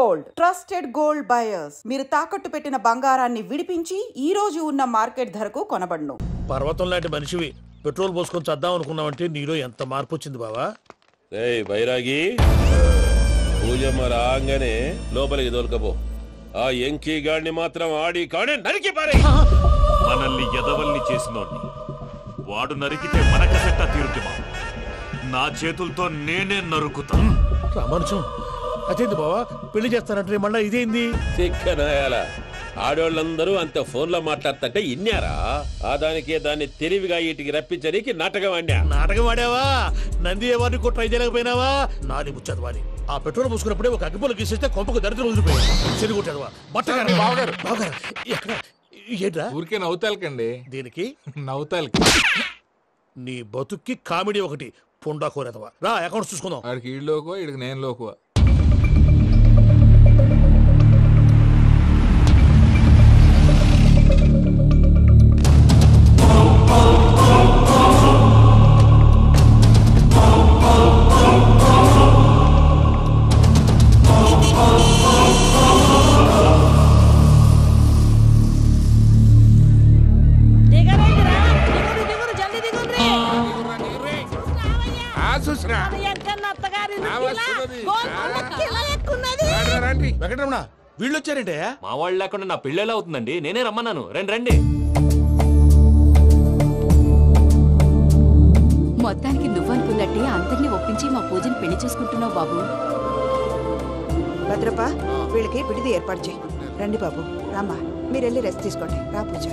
Gold, trusted gold buyers. మీరు తాకట్టు పెట్టిన బంగారాన్ని విడిపించి ఈ రోజు ఉన్న మార్కెట్ ధరకు కొనబడును. పర్వతం లాంటి మనిషివి పెట్రోల్ పోసుకొని చద్దాం అనుకున్నావంటే నీలో ఎంత మార్పు వచ్చింది బావా. బైరాగి పూజమ్మ రాగానే లోపలికి దొరకపో. ఆ ఎంకీ గాడిని మాత్రం ఆడి కాడే నరికి పారే. మనల్ని ఎదవల్ని చేసినోడ్ని వాడు నరికితే మనకసెట్ట తీరుతుమా? నా చేతులతో నేనే నరుకుతా. రామానుజం అదేంది బావా, పెళ్లి చేస్తానంటే మళ్ళా ఇదేంది? చిక్కనాయాల ఆడోళ్ళందరూ అంత ఫోన్లో మాట్లాడుతుంటే ఇన్నారా? ఆ దానికే దాన్ని తెలివిగా వీటికి రప్పించడానికి నాటకం ఆడా. నాటకం ఆడావా? నంది ఎవరిని కూడా ట్రై చేయలేకపోయినావా? నాది ముచ్చదు వాని. ఆ పెట్రోల్ పోసుకున్నప్పుడే ఒక అగ్గిపోలు గీసేస్తే కొంపకు దరిద్రం వదిలిపోయి చెరుగుంటదవా. బట్టగారు బావగారు బావగారు ఎక్కడ ఏంట్రా? ఊరికే నవ్వుతాలకండి. దీనికి నవ్వుతాలకి నీ బతుక్కి కామెడీ ఒకటి పుండా కోరేదవా. రా అకౌంట్స్ చూసుకుందాం. ఆడికి ఈడు లోకువా, ఈడికి నేను లోకువా. వెంకటరమణ వీళ్ళు వచ్చారంటే మా వాళ్ళు లేకుండా నా పెళ్ళేలా అవుతుందండి? నేనే రమ్మన్నాను. రండి రండి. మొత్తానికి నువ్వనుకున్నట్టే అందరినీ ఒప్పించి మా పూజని పెళ్లి చేసుకుంటున్నావు బాబు. భద్రప్ప వీళ్ళకి విడిది ఏర్పాటు చేయి. రండి బాబు, రామ్మా మీరు వెళ్ళి రెస్ట్ తీసుకోండి. రా పూజ.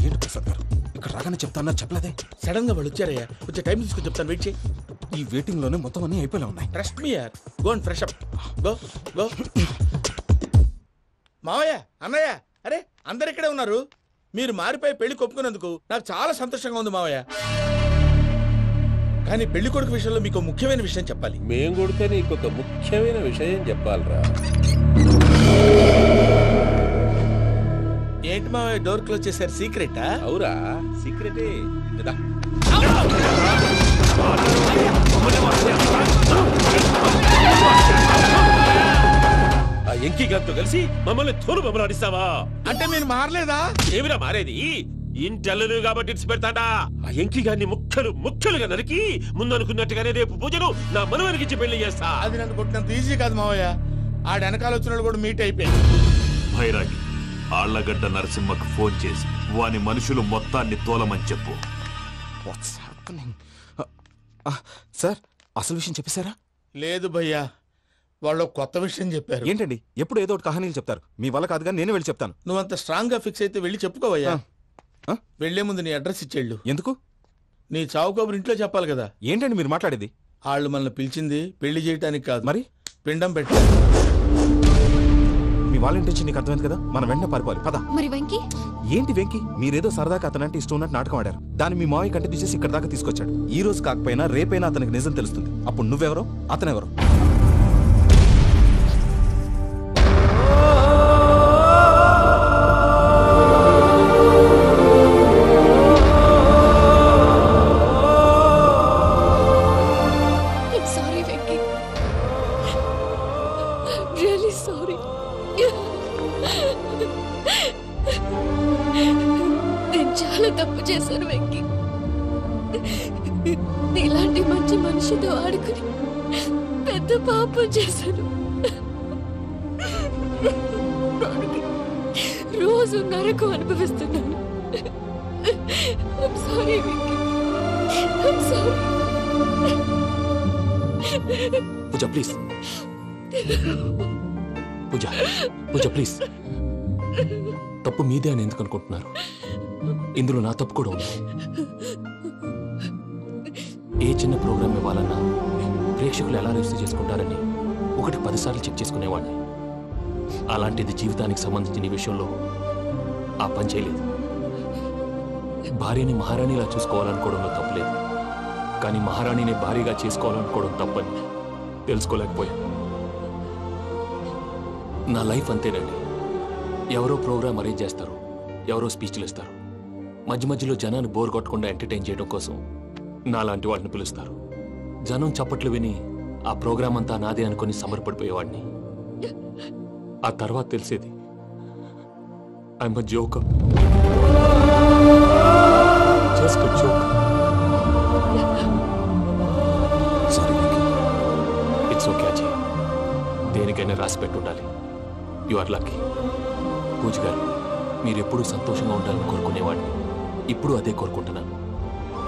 ఏంటి ప్రసాద్ గారు ఇక్కడ రాగానే చెప్తాను చెప్పలేదే? సడన్ గా వాళ్ళు వచ్చారయ్యా, కొంచెం టైం తీసుకుని చెప్తాను. వెయిట్ చేయి. ఈ వెయిటింగ్ లోనే మొత్తం అన్ని అయిపోయినా ఉన్నాయి. ట్రస్ట్ మీ యార్. Go and fresh up. Go go. మావయ్య, అన్నయ్య, అరే అందరు ఇక్కడే ఉన్నారు. మీరు మారిపోయి పెళ్లి కొప్పుకున్నందుకు నాకు చాలా సంతోషంగా ఉంది మావయ్య. కానీ పెళ్లి కొడుకు విషయంలో మీకు ముఖ్యమైన విషయం చెప్పాలి. మేం కొడితే నీకు ఒక ముఖ్యమైన విషయం చెప్పాలరా. ఏంటి మావయ్య డోర్ క్లోజ్ చేశారు? సీక్రెటా? అవురా, సీక్రెటే. ఆ ఎంకీ గారితో కలిసి మమ్మల్ని తోలు బొమ్మలాడిస్తావా? అంటే మీరు మారలేదా? ఏమిరా మారేది? ఇంటల్లు కాబట్టి ఇడిచి పెడతాడా? ఆ ఎంకీ గారిని ముక్కలు ముక్కలుగా నరికి ముందు అనుకున్నట్టుగానే రేపు పూజను నా మనవరికిచ్చి పెళ్లి చేస్తా. అది నన్ను కొట్టినంత ఈజీ కాదు మావయ్య. ఆ వెనకాల వచ్చిన కూడా మీట్ అయిపోయింది. భైరాగి ఆళ్లగడ్డ నరసింహకు ఫోన్ చేసి వాని మనుషులు మొత్తాన్ని తోలమని చెప్పు. సార్ అసలు విషయం చెప్పేశారా? లేదు భయ్యా, వాళ్ళు కొత్త విషయం చెప్పారు. ఏంటండి ఎప్పుడు ఏదో ఒకటి కహానీలు చెప్తారు. మీ వల్ల కాదుగా నేనే వెళ్ళి చెప్తాను. నువ్వంత స్ట్రాంగ్ గా ఫిక్స్ అయితే వెళ్ళి చెప్పుకోవయ్యా. వెళ్లే ముందు నీ అడ్రస్ ఇచ్చేళ్ళు. ఎందుకు? నీ చావు కబురు ఇంట్లో చెప్పాలి కదా. ఏంటండి మీరు మాట్లాడేది? వాళ్ళు మనల్ని పిలిచింది పెళ్లి చేయటానికి కాదు, మరి పిండం పెట్టాలి. మీ వాళ్ళ ఇంటి నీకు అర్థమైంది కదా, మనం వెంటనే పారిపోవాలి. పద. మరి వెంకీ? ఏంటి వెంకీ? మీరేదో సరదాగా అతనంటే ఇష్టం ఉన్నట్టు నాటకం ఆడారు. దాన్ని మీ మావయ్య కంటే తీసేసి ఇక్కడ దాకా తీసుకొచ్చాడు. ఈ రోజు కాకపోయినా రేపైనా అతనికి నిజం తెలుస్తుంది. అప్పుడు నువ్వెవరో అతనెవరో. నీలాంటి మంచి మనిషితో ఆడుకుని పెద్ద పాపం చేశాను. రోజు నరకం అనుభవిస్తున్నాను. పూజ ప్లీజ్. పూజ పూజ ప్లీజ్. తప్పు మీదే అని ఎందుకు అనుకుంటున్నారు? ఇందులో నా తప్పు కూడా ఉంది. ఏ చిన్న ప్రోగ్రామ్ ఇవ్వాలన్నా ప్రేక్షకులు ఎలా రిసీవ్ చేసుకుంటారని 1-10 సార్లు చెక్ చేసుకునేవాడిని. అలాంటిది జీవితానికి సంబంధించిన ఈ విషయంలో ఆ పని చేయలేదు. భార్యని మహారాణిలా చూసుకోవాలనుకోవడంలో తప్పులేదు, కానీ మహారాణిని భార్యగా చేసుకోవాలనుకోవడం తప్పని తెలుసుకోలేకపోయాను. నా లైఫ్ అంతేనండి. ఎవరో ప్రోగ్రామ్ అరేంజ్ చేస్తారు, ఎవరో స్పీచ్లు ఇస్తారు, మధ్య మధ్యలో జనాన్ని బోర్ కొట్టకుండా ఎంటర్టైన్ చేయడం కోసం నాలాంటి వాటిని పిలుస్తారు. జనం చప్పట్లు విని ఆ ప్రోగ్రాం అంతా నాదే అనుకుని సమర్పడిపోయేవాడిని. ఆ తర్వాత తెలిసేది I'm a joker, just a joker. It's okay Ajay, దేనికైనా రాసి పెట్టుండాలి. You are lucky. పూజ గారు, మీరు ఎప్పుడూ సంతోషంగా ఉండాలని కోరుకునేవాడిని. ఇప్పుడు అదే కోరుకుంటున్నాను.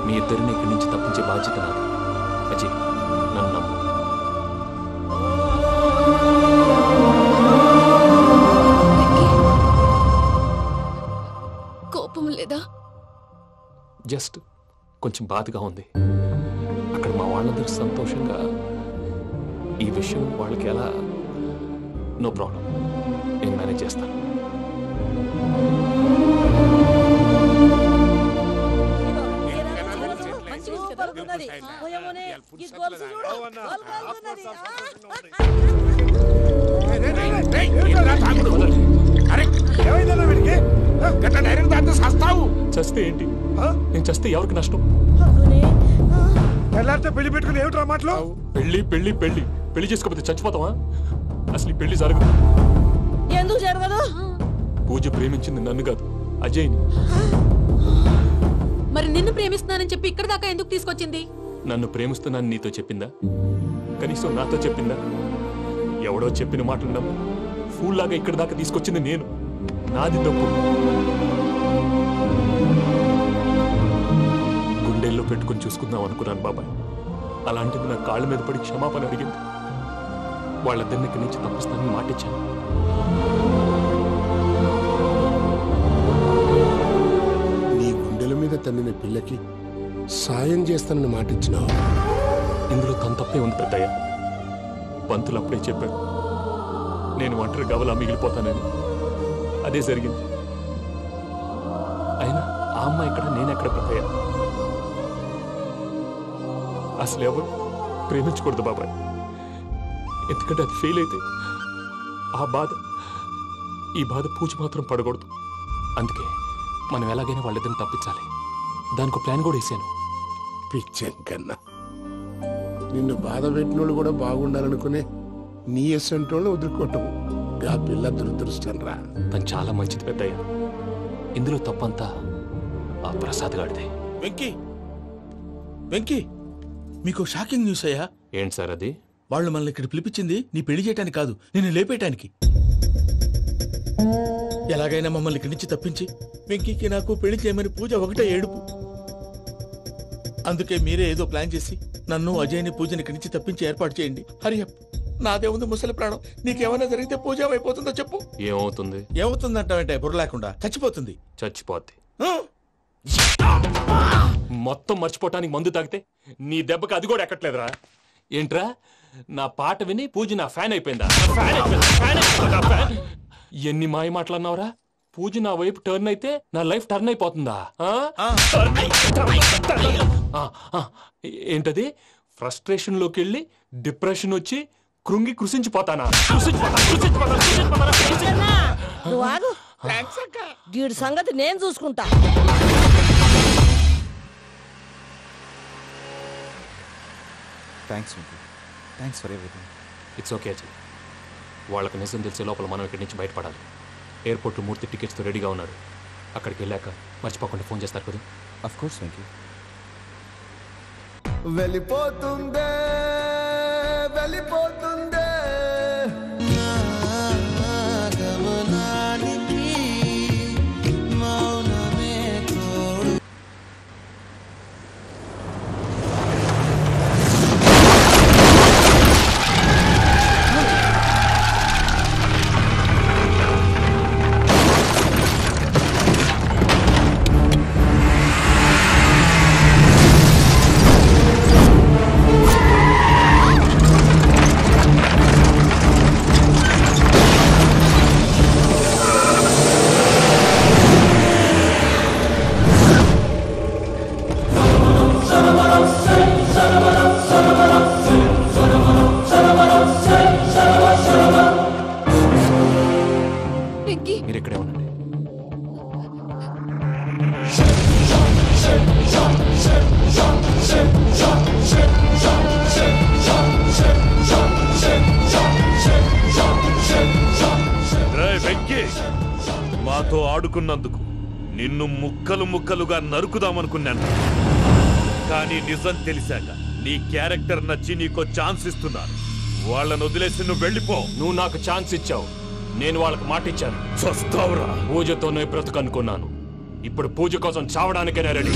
మీ ఇద్దరిని ఇక్కడి నుంచి తప్పించే బాధ్యత నాది. అజయ్, నన్ను నమ్ము. కోపం లేదా? జస్ట్ కొంచెం బాధగా ఉంది. అక్కడ మా వాళ్ళందరూ సంతోషంగా ఈ విషయం వాళ్ళకి ఎలా. నో ప్రాబ్లం, నేను మేనేజ్ చేస్తాను. చస్తే ఏంటి? నేను చస్తే ఎవరికి నష్టం? పెళ్లి పెట్టుకుని ఏమిట్రా మాటలు? పెళ్లి పెళ్లి పెళ్లి పెళ్లి చేసుకోకపోతే చచ్చిపోతావా? అసలు ఈ పెళ్లి జరగదు. ఎందుకు జరగదు? పూజ ప్రేమించింది నన్ను కాదు, అజయ్ని. మరి నిన్ను ప్రేమిస్తున్నానని చెప్పి ఇక్కడ దాకా ఎందుకు తీసుకొచ్చింది? నన్ను ప్రేమిస్తున్నాను నీతో చెప్పిందా? కనీసం నాతో చెప్పిందా? ఎవడో చెప్పిన మాటలు నమ్ము ఫూల్ లాగా ఇక్కడ దాకా తీసుకొచ్చింది నేను. నాది తప్పు. గుండెల్లో పెట్టుకుని చూసుకుందాం అనుకున్నాను బాబాయ్. అలాంటిది నా కాళ్ళ మీద పడి క్షమాపణ అడిగింది. వాళ్ళిద్దరిని ఇక్కడి నుంచి తప్పిస్తానని మాటిచ్చాను. నీ గుండెల మీద తన్నిన పిల్లకి సాయం చేస్తానని మాటిచ్చినావు. ఇందులో తన తప్పే ఉంది పెద్దయ్య. పంతులు అప్పుడే చెప్పారు నేను ఒంటరి గవలా మిగిలిపోతానని. అదే జరిగింది. అయినా ఆ అమ్మాయి ఎక్కడ, నేనెక్కడ పెద్దయ్య? అసలు ఎవరు ప్రేమించకూడదు బాబాయ్. ఎందుకంటే అది ఫెయిల్ అయితే ఈ బాధ పూజ మాత్రం పడకూడదు. అందుకే మనం ఎలాగైనా వాళ్ళిద్దరిని తప్పించాలి. దానికి ప్లాన్ కూడా వేసాను. పిచ్చాం కన్నా నిన్ను బాధ పెట్టినోళ్ళు కూడా బాగుండాలనుకునే నీ ఎస్సంటోళ్ళు వదులుకోవటం ఆ పిల్ల దురదృష్టం రా. తను చాలా మంచిది పెద్దయ్య. ఇందులో తప్పంతా ఆ ప్రసాద్ గాడిదే. వెంకీ వెంకీ, మీకు షాకింగ్ న్యూస్ అయ్యా. ఏంటి సార్ అది? వాళ్ళు మనల్ని ఇక్కడ పిలిపించింది నీ పెళ్లి చేయటానికి కాదు, నిన్ను లేపేయటానికి. ఎలాగైనా మమ్మల్ని ఇక్కడి నుంచి తప్పించి వెంకీకి నాకు పెళ్లి చేయమని పూజ ఒకటే ఏడుపు. అందుకే మీరే ఏదో ప్లాన్ చేసి నన్ను అజయ్ని పూజని ఇక్కడి నుంచి తప్పించి ఏర్పాటు చేయండి. హరియప్, నాదే ఉంది ముసలి ప్రాణం. నీకేమైనా జరిగితే పూజ అయిపోతుందో చెప్పు. ఏమవుతుంది? ఏమవుతుందంటావంటే బుర్ర లేకుండా చచ్చిపోతుంది. చచ్చిపోద్ది. మొత్తం మర్చిపోవటానికి మందు తాగితే నీ దెబ్బకి అది కూడా ఎక్కట్లేదురా. ఏంట్రా, నా పాట విని పూజ నా ఫ్యాన్ అయిపోయిందా? ఎన్ని మాయ మాటలన్నావురా? పూజ నా వైపు టర్న్ అయితే నా లైఫ్ టర్న్ అయిపోతుందా? ఏంటది? ఫ్రస్ట్రేషన్ లోకి వెళ్ళి డిప్రెషన్ వచ్చి కృంగి కృషించిపోతానా? వీడి సంగతి నేను చూసుకుంటా. Thanks for everything. It's okay Ajay. వాళ్ళకి నిజం తెలిసే లోపల మనం ఇక్కడి నుంచి బయటపడాలి. ఎయిర్పోర్ట్లో మూర్తి టికెట్స్తో రెడీగా ఉన్నాడు. అక్కడికి వెళ్ళాక మర్చిపోకుండా ఫోన్ చేస్తారు కదా. Of course Venky. వెళ్ళిపోతుందే వెళ్ళిపోతుందే గమనానికి మౌనమే తోడు. వాడుకున్నందుకు నిన్ను ముక్కలు ముక్కలుగా నరుకుదామనుకున్నాను. కానీ నిజం తెలిసాక నీ క్యారెక్టర్ నచ్చి నీకో ఛాన్స్ ఇస్తున్నాను. వాళ్ళను వదిలేసి నువ్వు వెళ్ళిపో. నువ్వు నాకు ఛాన్స్ ఇచ్చావు, నేను వాళ్ళకి మాట ఇచ్చాను. చస్తావురా. పూజతోనే బ్రతుకనుకున్నాను, ఇప్పుడు పూజ కోసం చావడానికే రెడీ.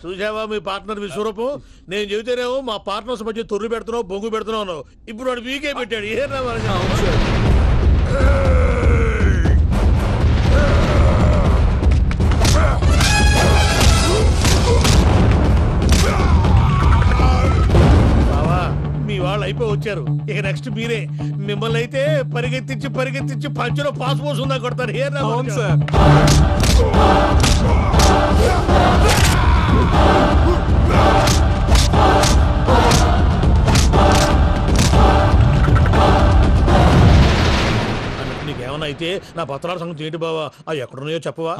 చూసావా మీ పార్ట్నర్ విశ్వరూపం? నేను చెబితేనేమో మా పార్ట్నర్స్ మధ్య తొర్రు పెడుతున్నావు, బొంగు పెడుతున్నావు. ఇప్పుడు వాడు వీకే పెట్టాడు. ఏ బావా, మీ వాళ్ళు అయిపోయి వచ్చారు. ఇక నెక్స్ట్ మీరే. మిమ్మల్ని అయితే పరిగెత్తించి పరిగెత్తించి పంచలో పాస్ పోసుందా కొడతారు. ఏ నీకేమన్నా అయితే నా పత్రాల సంగతి ఏంటి బావా? అవి ఎక్కడున్నాయో చెప్పవా?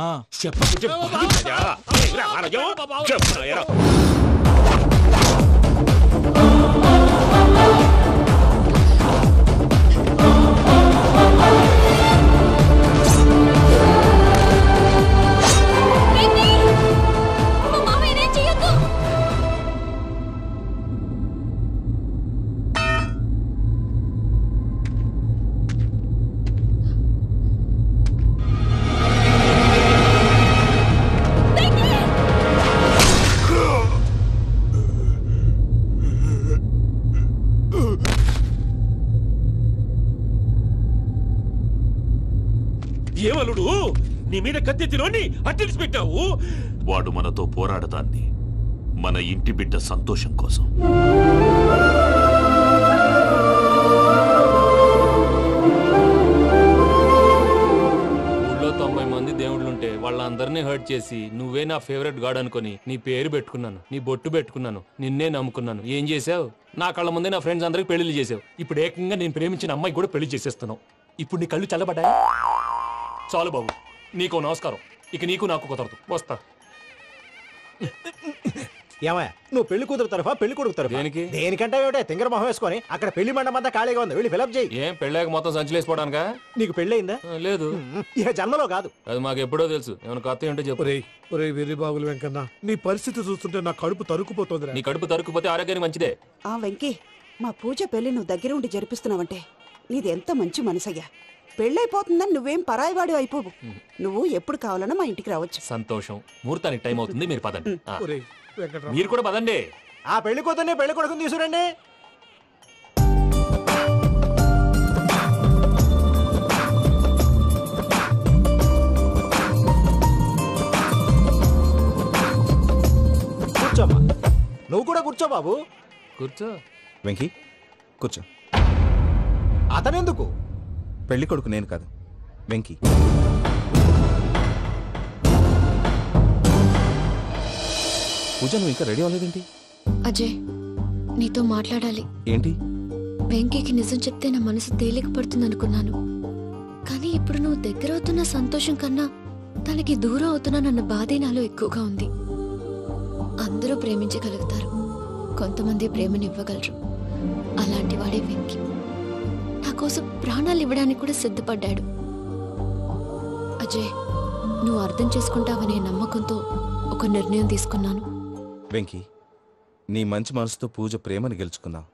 ఏమలుడు, నీ మీద కత్తెత్తిలోని అట్టెలిసి పెట్టావు. వాడు మనతో పోరాడతాన్ని మన ఇంటి బిడ్డ సంతోషం కోసం. ఊళ్ళో 90 మంది దేవుళ్ళుంటే వాళ్ళందరినీ హర్ట్ చేసి నువ్వే నా ఫేవరెట్ గాడ్ అనుకుని నీ పేరు పెట్టుకున్నాను, నీ బొట్టు పెట్టుకున్నాను, నిన్నే నమ్ముకున్నాను. ఏం చేసావు? నా కళ్ళ ముందే నా ఫ్రెండ్స్ అందరికి పెళ్లి చేసావు. ఇప్పుడు ఏకంగా నేను ప్రేమించిన అమ్మాయి కూడా పెళ్లి చేసేస్తున్నావు. ఇప్పుడు నీ కళ్ళు చల్లబడ్డాయి. చాలు బాబు, నీకు నమస్కారం. ఇక నీకు నాకు కుదరదు, వస్తా. ఏమయ్య, నువ్వు పెళ్లి కూతురు తరఫా పెళ్లి కొడుకు తరఫా? దేనికి? దేనికంటే తింగర మొహం వేసుకొని అక్కడ పెళ్లి మండపం అంతా ఖాళీగా ఉంది, వెళ్ళి ఫిలప్ చేయి. ఏం పెళ్ళాక మొత్తం సంచలేసిపోవడానికా? నీకు పెళ్ళయిందా? లేదు. ఇక జన్మలో కాదు. అది మాకు ఎప్పుడో తెలుసు. ఏమైనా కొత్త ఏంటో చెప్పు. వెర్రి బాబులు వెంకన్న, నీ పరిస్థితి చూస్తుంటే నా కడుపు తరుక్కుపోతుంది. నీ కడుపు తరుక్కుపోతే ఆరోగ్యానికి మంచిదే. ఆ వెంకీ, మా పూజ పెళ్లి నువ్వు దగ్గర ఉండి జరిపిస్తున్నావంటే నీది ఎంత మంచి మనసయ్యా. పెళ్ళైపోతుందని నువ్వేం పరాయివాడి అయిపోవు. నువ్వు ఎప్పుడు కావాలన్నా మా ఇంటికి రావచ్చు. సంతోషం. ముహూర్తానికి టైం అవుతుంది, మీరు పదండి. మీరు కూడా పదండి. ఆ పెళ్లి కూతుర్ని పెళ్లి కొడుకుని తీసుకురండి. కూర్చోమ్మా. నువ్వు కూడా కూర్చో బాబు. కూర్చో. వెంకీ కూర్చో. అతనెందుకు? పెళ్లి కొడుకు నేను కాదు, వెంకీ. పూజ, నువ్వు ఇంకా రెడీ అవ్వలేదేంటి? అజయ్, నీతో మాట్లాడాలి. ఏంటి? వెంకీకి నిజం చెప్తే నా మనసు తేలిక పడుతుంది అనుకున్నాను. కానీ ఇప్పుడు నువ్వు దగ్గర అవుతున్న సంతోషం కన్నా తనకి దూరం అవుతున్నానన్న బాధే నాలో ఎక్కువగా ఉంది. అందరూ ప్రేమించగలుగుతారు, కొంతమంది ప్రేమనివ్వగలరు. అలాంటి వాడే వెంకీ. నా కోసం ప్రాణాలు ఇవ్వడానికి కూడా సిద్ధపడ్డాడు. అజయ్, నువ్వు అర్థం చేసుకుంటావనే నమ్మకంతో ఒక నిర్ణయం తీసుకున్నాను. వెంకీ, నీ మంచి మనసుతో పూజ ప్రేమను గెలుచుకున్నావు.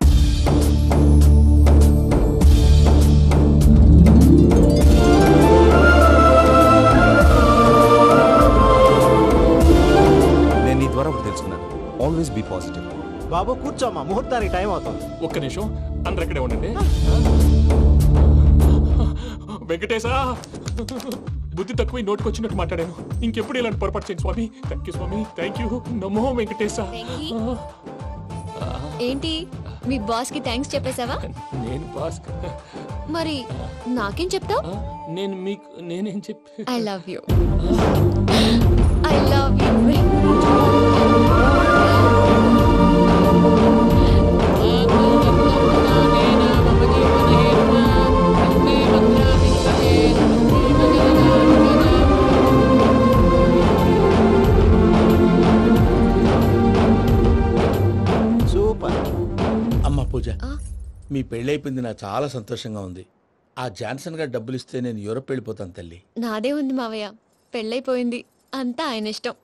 నేను నీ ద్వారా ఒకటి తెలుసుకున్నాను. Always be positive. బాబు కూర్చోమ్మా, ముహూర్తానికి టైం అవుతుంది. ఒక్క నిమిషం, అందరు ఎక్కడే ఉండండి. వెంకటేశా, బుద్ధి తక్కువ నోటికి వచ్చినట్టు మాట్లాడాను. ఇంకెప్పుడు ఇలాంటి పొరపాటు చేయండి స్వామి. థ్యాంక్ యూ స్వామి, థ్యాంక్ యూ. నమో వెంకటేశా. ఏంటి మీ బాస్ కి థ్యాంక్స్ చెప్పేశావా? నేను బాస్ మరి నాకేం చెప్తావు? నేను మీకు నేనేం చెప్పి I love you. I love you. Super. అమ్మ పూజ, మీ పెళ్ళైపోయింది, నాకు చాలా సంతోషంగా ఉంది. ఆ జాన్సన్ గారు డబ్బులు ఇస్తే నేను యూరోప్ వెళ్ళిపోతాను తల్లి. నాదే ఉంది మావయ్య, పెళ్ళైపోయింది, అంతా ఆయన ఇష్టం.